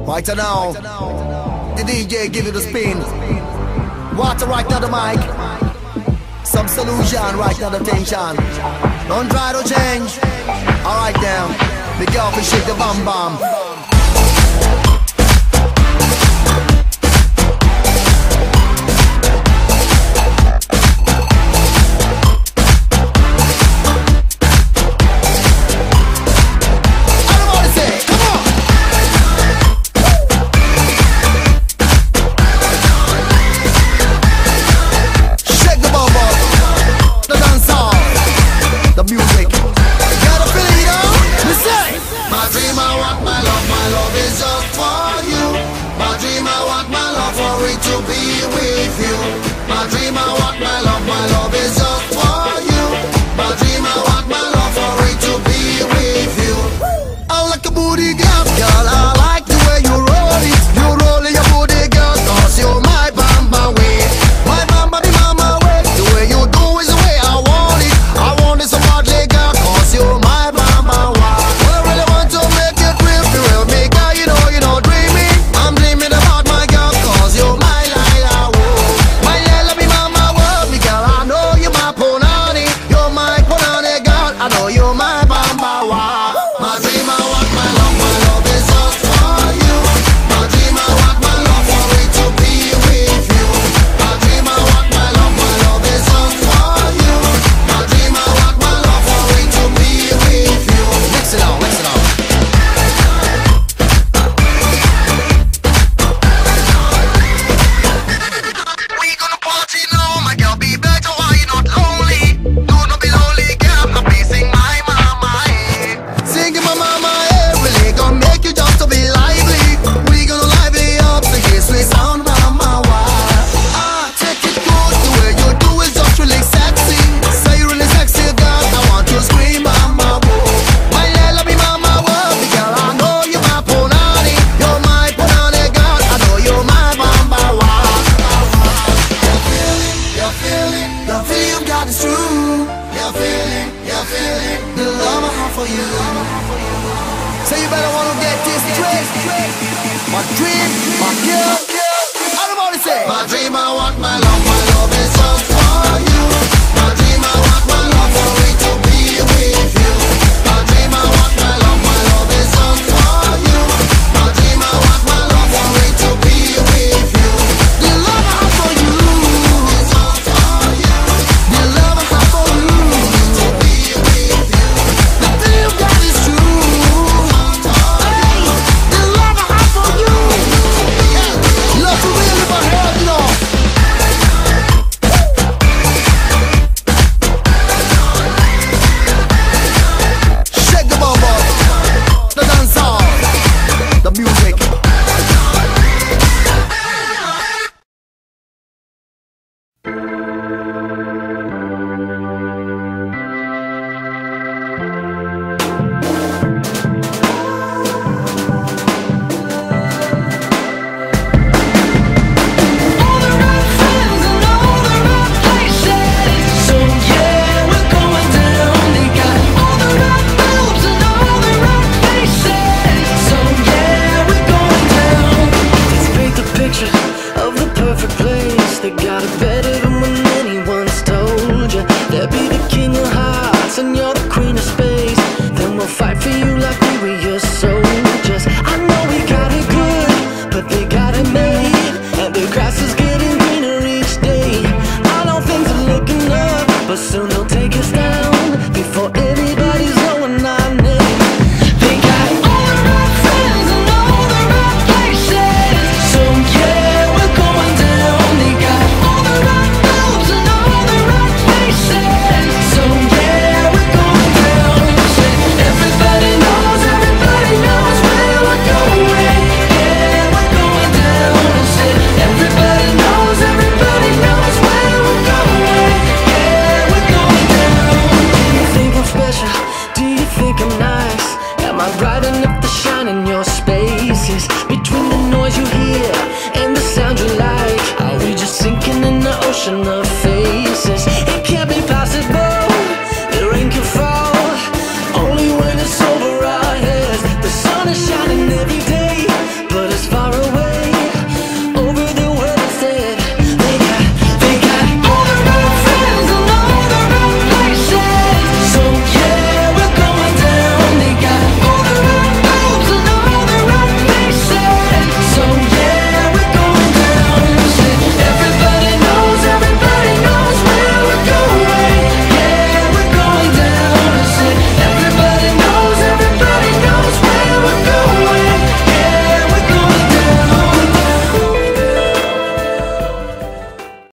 Right now, the DJ give you the spin. Water right now the mic. Some solution right now the tension. Don't try to change. Alright now, be careful, shake the bum bum. My dream, my girl, everybody say. My dream, I want my love is just for you. My dream, I want my love for it to be with you. My dream, I want my love is just for you. My dream, I want my love for it to be with you. The love I have for you is just for you. The love I have for you to be with you. The thing that is true. Hey, the love I have for you. Love for real in my heart, you know. Shake the bubble, the dancehall, the music. Every day.